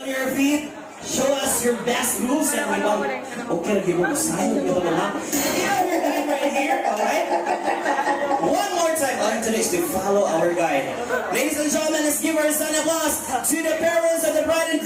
on your feet. Show us your best moves, everyone. Okay, give me a sign. Give me a laugh. Yeah, your guide right here, alright? One more time. All today is to follow our guide. Ladies and gentlemen, let's give our son applause to the parents of the bride and